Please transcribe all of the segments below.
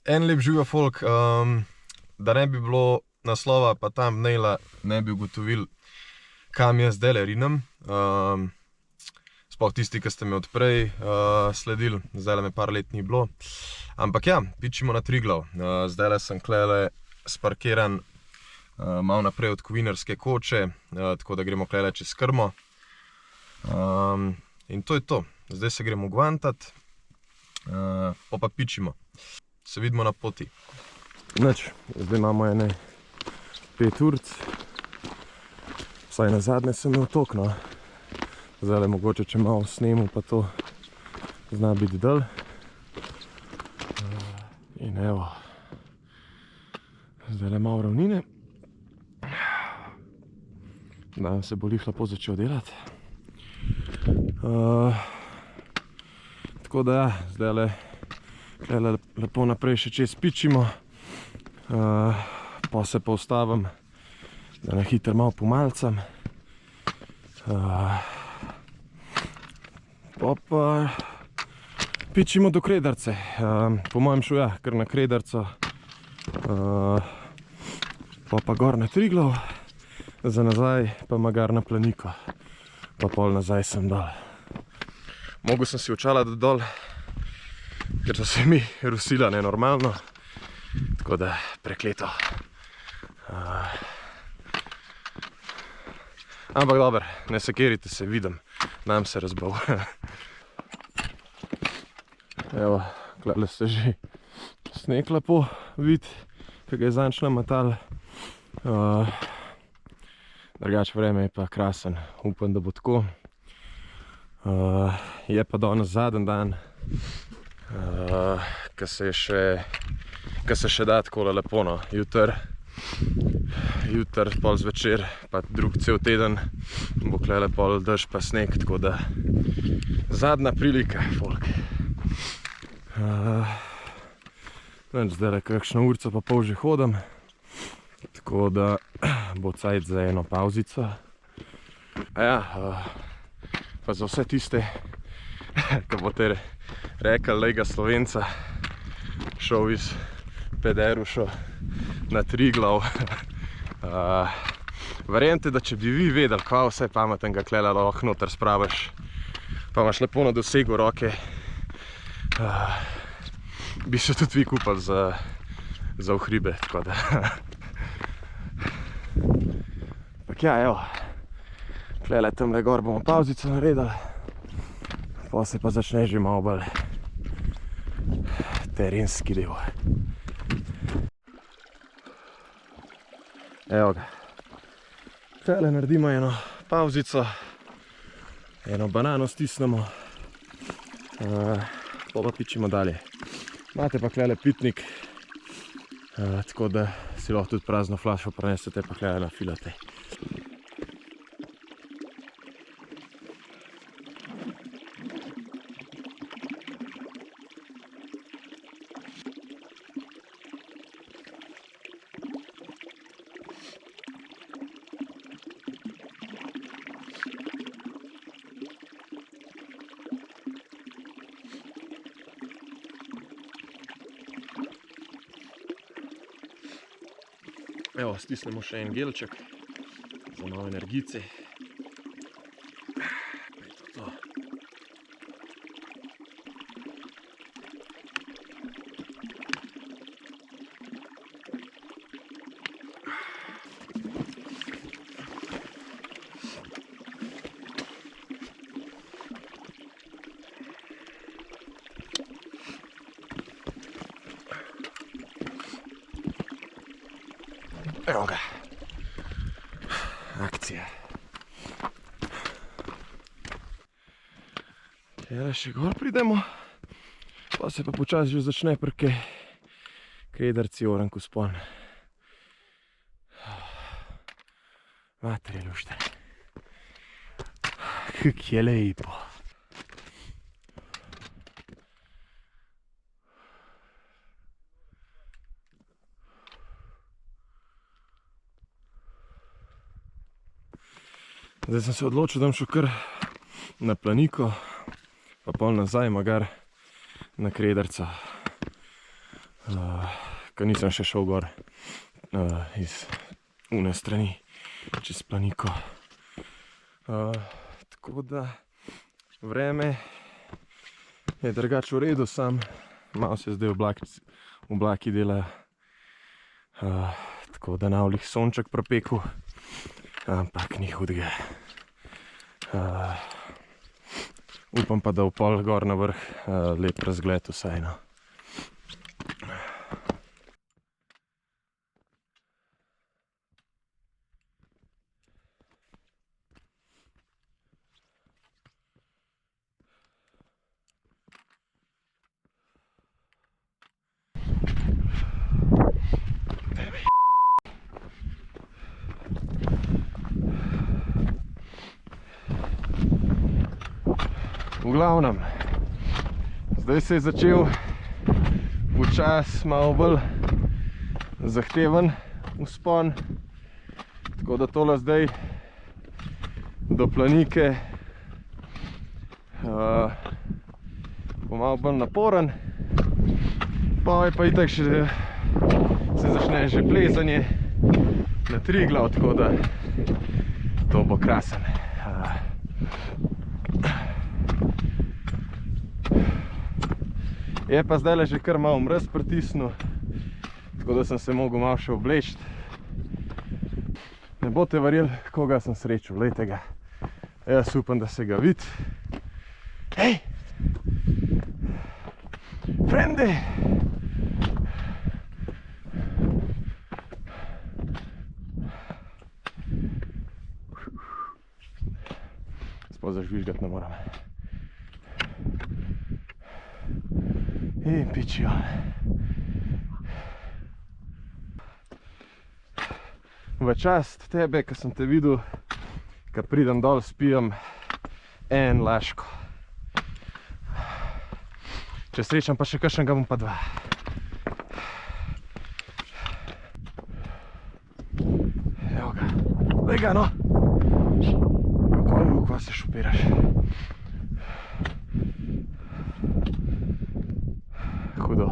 En lep živijo folk, da ne bi bilo naslova, pa tam naila, ne bi ugotovili, kam jaz zdajle rinem. Sploh tisti, ki ste me odprej sledili, zdajle me par let ni bilo. Ampak ja, pičimo na Triglav. Zdajle sem klele sparkiran malo naprej od Kovinarske koče, tako da gremo klele čez Krmo. In to je to. Zdaj se gremo gvantat, pa pičimo. Se vidimo na poti. Nič, zdaj imamo ene 5 urc. Vsaj nazadnje sem imel tok, no. Zdajle mogoče, če malo snemu, pa to zna biti dol. In evo, zdajle malo ravnine. Danes se bo lih lepo začel delati. Tako da ja, zdajle lepo naprej še čez pičimo. Pa se pa ustavim, da na hitro malo pomalcam. Pa pičimo do Kredarce. Po mojem šel ja, kar na Kredarco. Pa gor na Triglav. Za nazaj pa magar na Planiko. Pa pol nazaj sem dol. Mogel sem si očala dati dol, ker so se mi rusila nenormalno. Tako da prekleto. Ampak dober, ne sekerite se, vidim. Nam se razbal. Evo, klele se že sneg lepo vid, ki ga je zanč namatal. Drugače vreme je pa krasen, upam, da bo tako. Je pa danes zadnji dan, ki se še da takole lepo, no. Jutr, pol zvečer, pa drug cel teden bo klele pol dež pa sneg, tako da zadnja prilika, folk. Zdajle kakšno urco pa pol že hodim, tako da bo cajt za eno pauzico. Pa za vse tiste, ki boste rekli, lejga Slovenca, šel iz Pederušo na Triglav. Verjemite, da če bi vi vedeli, kaj vse pametnega klele lahko noter spraviš, pa imaš lepo na dosegu roke, bi se tudi vi kupili za v hribe, tako da. Ampak ja, evo, klele tamle gor bomo pauzico naredili, pa se pa začne že malo bolj terenski del. Evo ga, klele naredimo eno pauzico, eno banano stisnemo, pa pičimo dalje. Imate pa klele pitnik, tako da si lahko tudi prazno flašo prenesete pa klele nafilate. Evo, stisnemo še en gelček za malo energice. Pa je to. Evo ga, akcija. Tele še gor pridemo, pa se pa počasi že začne prke Kredarci oranku spon. Mater je lušten. Kak je lepo. Zdaj sem se odločil, da bom šel kar na Planiko, pa pol nazaj magar na Kredarco. ker nisem še šel gor iz une strani, čez planiko. Tako da vreme je drugače v redu, sam malo se zdaj oblaki delajo, tako da navlih sonček propekel, ampak ni hudega. Upam pa, da v pol gor na vrh lep razgled vsaj, no. V glavnem, zdaj se je začel počas malo bolj zahteven vzpon, tako da tole zdaj do planike bo malo bolj naporen, pa je pa itak še se začne že plezanje na Triglav, tako da to bo krasen. Je pa zdaj že kar malo mraz pritisnil, tako da sem se mogel malo še obleči. Ne boste verjeli, koga sem srečal, glejte ga. Jaz upam, da se ga vidi. Hej! Frendi! Sploh zažvižgati ne moram. In pičijo. V čast tebe, ko sem te videl, ko pridem dol, spijem en laško. Če srečam pa še kakšnega, bom pa dva. Evo ga. Daj ga, no! Kako se šupiraš? Hudo.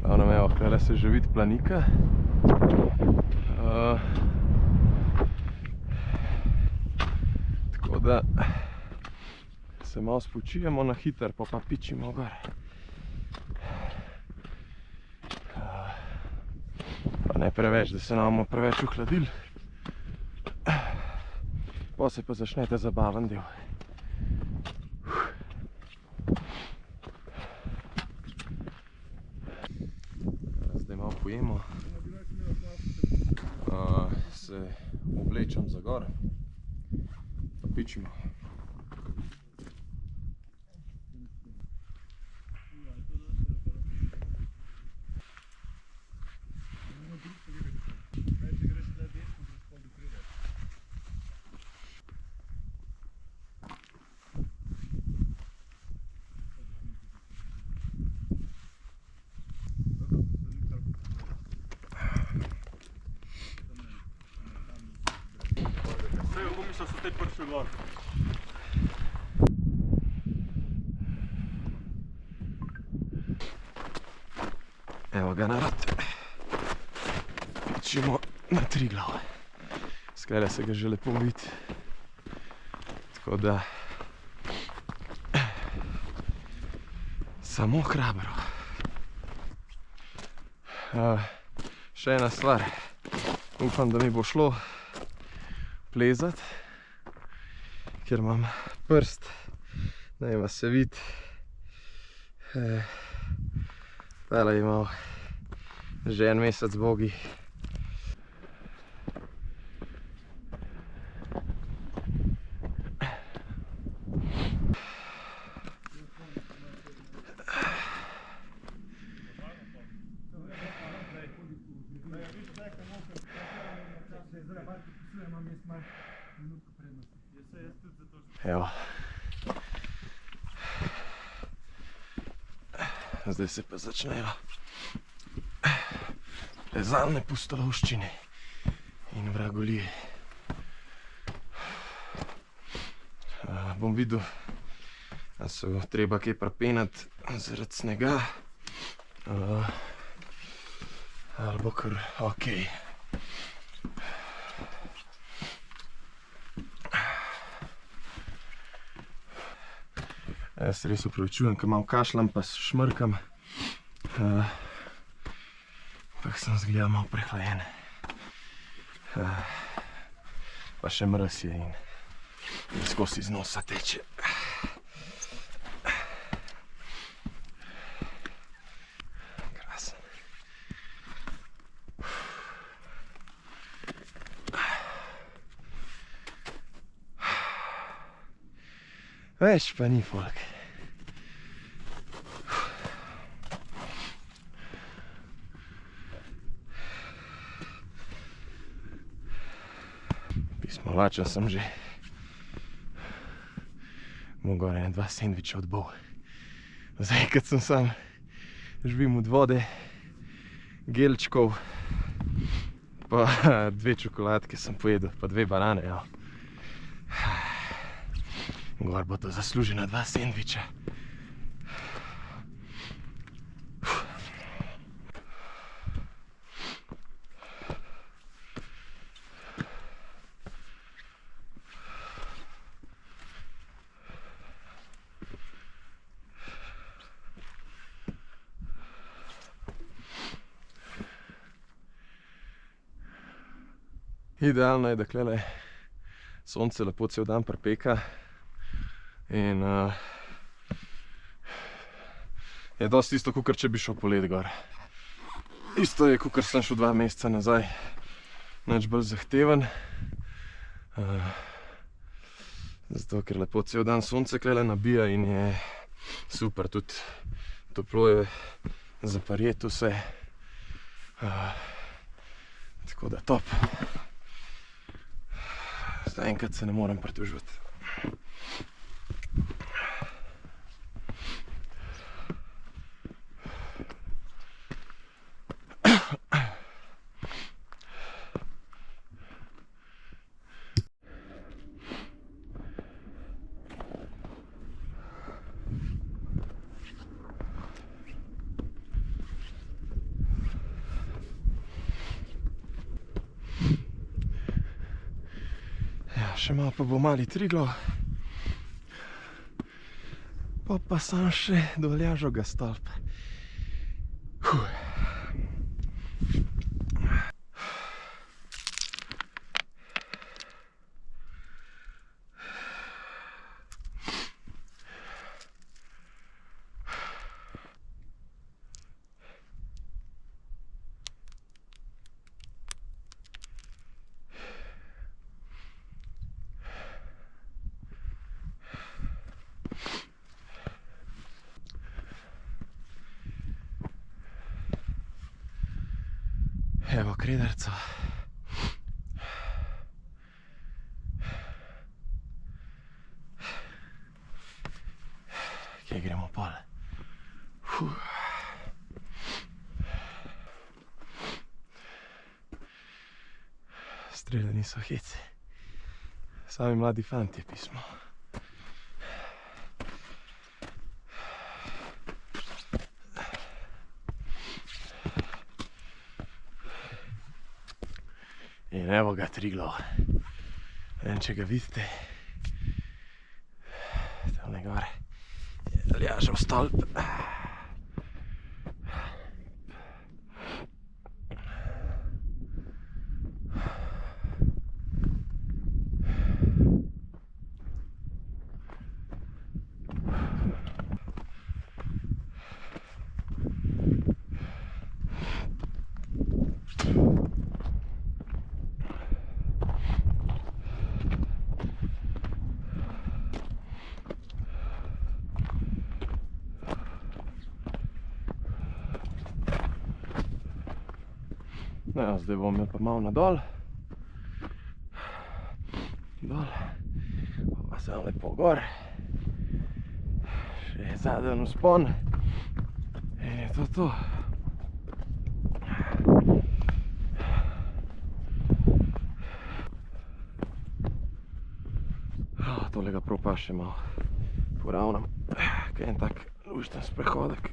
Glavno, evo, tukaj se že vidi planika. Tako da se malo spočijemo na hiter, pa pičimo gor. Pa ne preveč, da se ne bomo preveč ohladili. Pa se pa začnete zabaven del. Zdaj malo pojemo. Se oblečem za gor. Pa pičimo. So te prišli gor. Evo ga, narod. Pičimo na Triglav. Skrajle se ga že lepo vidi. Tako da samo hrabro. Še ena stvar. Upam, da mi bo šlo plezati, ker imam prst, naj vas se vidi. Tale je imel že en mesec bogi. Evo. Zdaj se pa začnejo plezalne pustolovščine in vragolije. bom videl, da se bo treba kaj prepenati zaradi snega. Ali bo kar okej. Jaz res upravičujem, ker imam kašljam pa šmrkam. Ampak sem zgleda malo prehlajen. Pa še mraz je in skozi iz nosa teče. Krasen. Več pa ni folk. Pismo lačen sem že. Bom gore 2 sendviče odbol. Zdaj, kad sem sam, živim od vode, gelčkov, pa 2 čokoladke sem pojedel, pa 2 banane, ja. Gor bo to zaslužena 2 sendviča. Idealno je, da klele sonce lepo cel dan pripeka. In je dosti isto, kakor če bi šel polet gor. Isto je, kakor sem šel 2 meseca nazaj. Nič bolj zahteven. Zato, ker lepo cel dan sonce klele nabija in je super. Tudi toplo je za prijeti vse. Tako da top. Zdaj enkrat se ne morem pritožiti. Še malo pa bo mali Triglav. Pa sam še do Aljaževega stolpa. Evo krederco. Kje gremo pol? Strele niso heci. Sami mladi fantje pismo. In evo ga Triglav. Ne vem, če ga vidite. Tamle gore je Aljažev stolp. No, zdaj bom pa malo nadol. Dol. Pa sem lepo gor. Še zadnji vzpon. In je to. tolega prav pa še malo poravnam, kaj je en tak lušten sprehodek.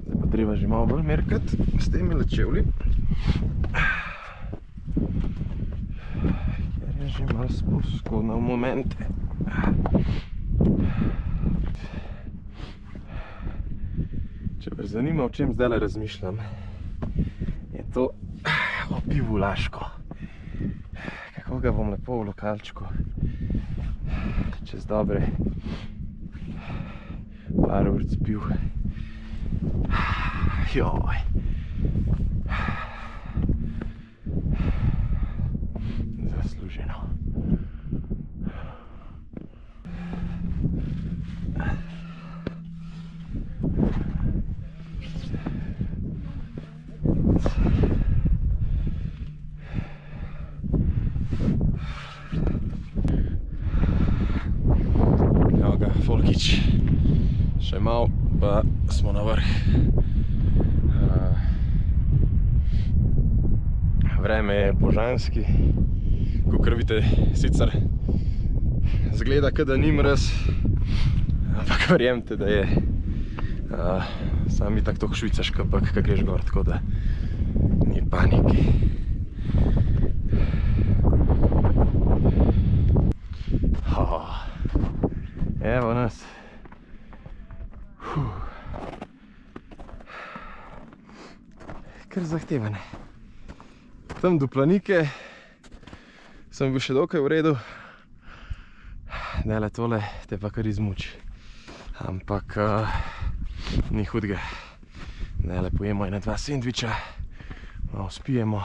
Zdaj pa treba že malo bolj merkati s temi čevlji. Ker je že malo skodno v momente. Če vas zanima, o čem zdajle razmišljam, je to o pivu Laško. Kako ga bom lepo v lokalčku čez dobre par ur spil. Joj. Zasluženo. Evo ga, folkič. Še malo, pa smo na vrh. Vreme je božanski, kakor vidite, sicer zgleda, kot da ni mraz, ampak verjemite, da je sam itak toliko švicaška, ampak ko greš gor, tako da ni paniki. Evo nas. Kar zahtevane. Tam do Planike sem bil še dokaj v redu. Dele tole te pa kar izmuči. Ampak ni hudega. Dele pojemo ena dva sendviča, malo spijemo,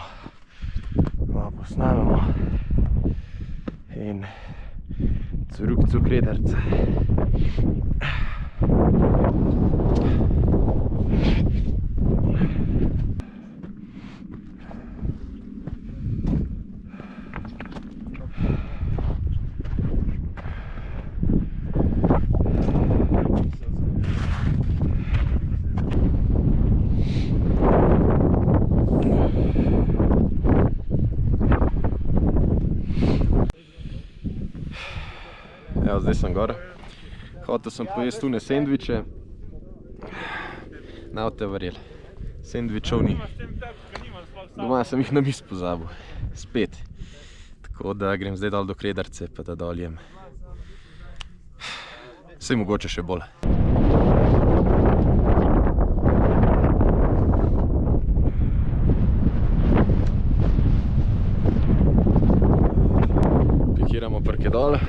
malo posnamemo in curuk cukredarca. Evo, zdaj sem gor. Hotel sem pojesti tune sendviče. Ne boste verjeli. Sendvičov ni. Doma sem jih na miz pozabil. Spet. Tako da grem zdaj dol do Kredarce, pa da doljem. Saj mogoče še bolj. Pikiramo prke dol.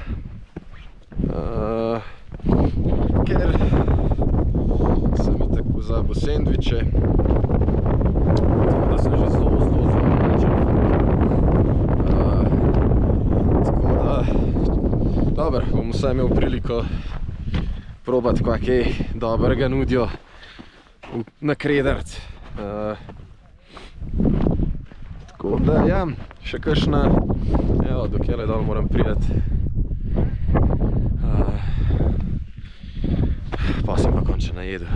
Ker sem itak pozabil sendviče, tako da sem že zelo načel. Tako da, dobro, bom vsaj imel priliko probati, kaj dobrega nudijo na Kredarc. Tako da, ja, še kakšna, evo, dokjele dol moram priti. Pa sem pa končno najedel.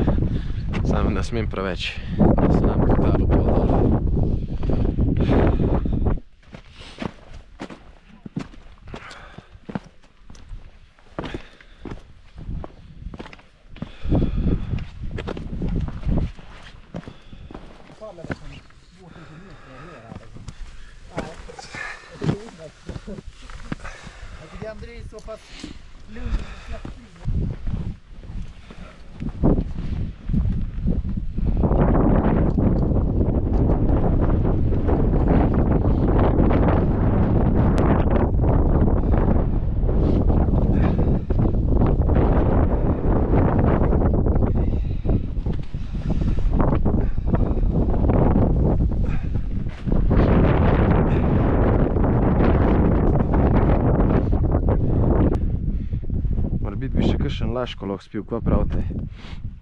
Sam ne smem preveč. Sam totalno pol dol. Andrej så pass lugn och snabbt. Bi še kakšen Laško lahko spil, kva pravite?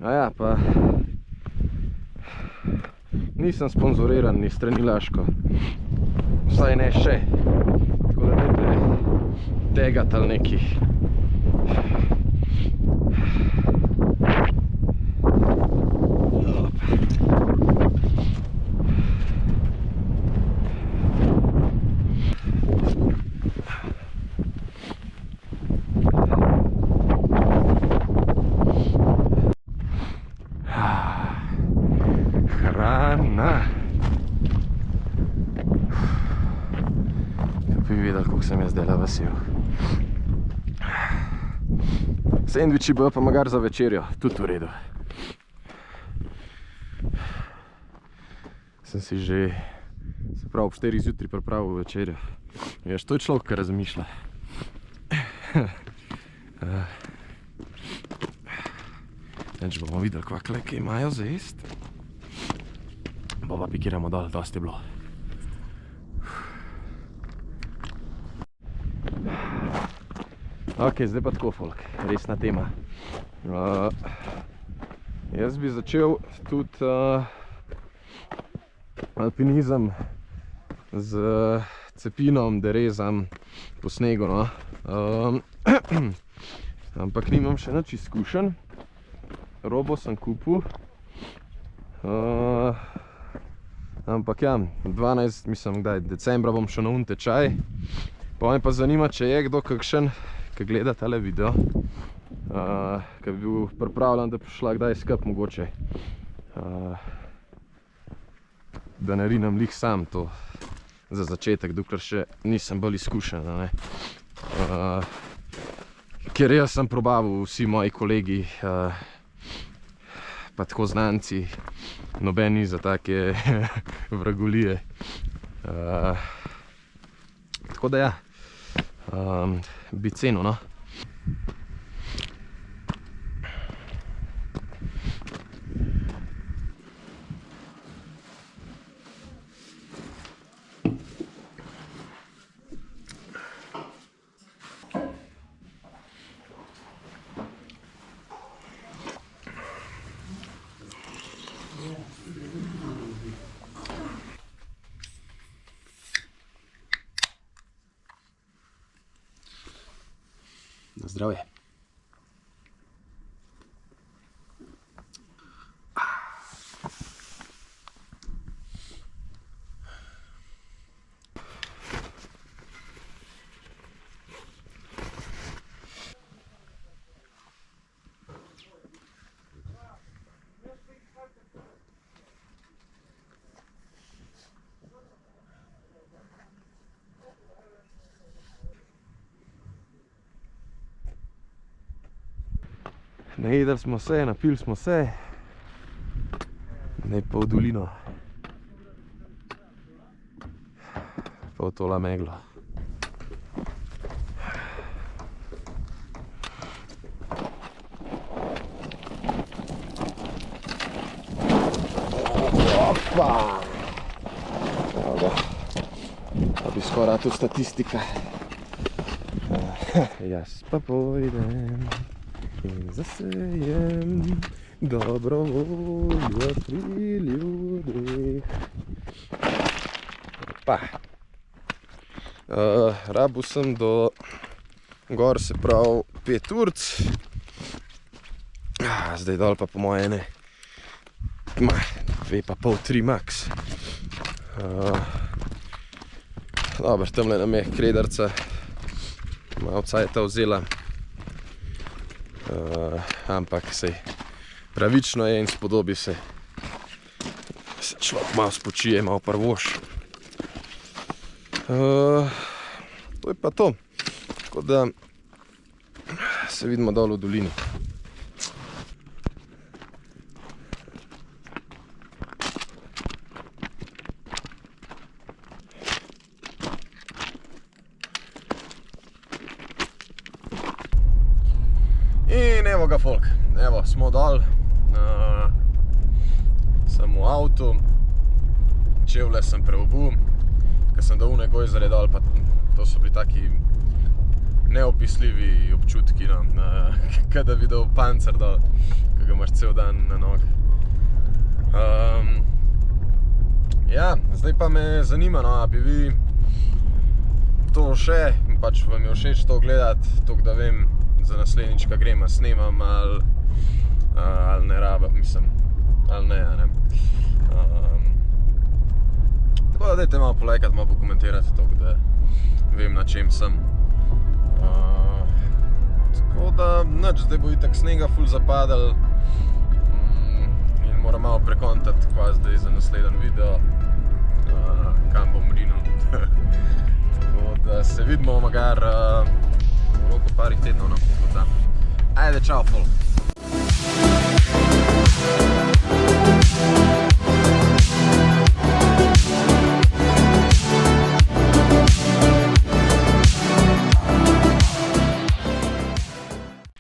Aja, pa nisem sponzoriran ni strani Laško. Vsaj ne še. Tako da dajte tegati ali neki. Hrana. Kaj bi videli, koliko sem jaz zdajle vesel. Sendviči bojo pa magar za večerjo, tudi v redu. Sem si že, se pravi, ob 4 zjutraj pripravil večerjo. Veš, to je človek, ki razmišlja. Neč bomo videli, kakle kaj imajo za jest. Pa pikiramo dol, dosti je bilo. Ok, zdaj pa tako, folk, resna tema. Jaz bi začel tudi alpinizem z cepinom, derezam po snegu, no. Ampak nimam še nič izkušenj. Robo sem kupil. Ampak ja, 12, mislim, kdaj, decembra bom šel na un tečaj. Pa me pa zanima, če je kdo kakšen, ki gleda tale video, ki bi bil pripravljen, da bi šla kdaj skup mogoče. Da naredim lih sam to za začetek, dokler še nisem bolj izkušen, ne. Ker jaz sem probaval, vsi moji kolegi, pa tako znanci, noben ni za take vragolije. Tako da ja, bi cenil, no. Na zdravje. Najedli smo se, napili smo se, zdaj pa v dolino, pa v tola meglo. Opa! Evo ga, pa bi skoraj tu statistika. Jaz pa pojdem in zasejem dobro voljo pri ljudeh. Opa. Rabil sem do gor, se pravi 5 urc. Zdaj dol pa po moje ne, 2,5, 3 max. Dobro, tamle nam je kredarca malo cajta vzela. Ampak sej pravično je in spodobi se človek malo spočije, malo prvoš. To je pa to, tako da se vidimo dol v dolini. In evo ga, folk, evo, smo dol, sem v avtu, čevlje sem preobul, ker sem do une gojzare dol, pa to so bili taki neopisljivi občutki, no, kaj da videl pancer dol, ko ga imaš cel dan na noge. Ja, zdaj pa me zanima, no, a bi vi to še pač vam je všeč to gledati, tako da vem za naslednjič, ko grem, snemam ali ne rabim, mislim, ali ne, a ne. Tako da dajte malo polajkati, malo pokomentirati, tako da vem, na čem sem. Tako da, nič, zdaj bo itak snega ful zapadal in moram malo prekontati, kva zdaj za naslednji video, kam bom rinil. Tako da se vidimo magar v roku parih tednov, no, tako da. Ajde, čau, ful.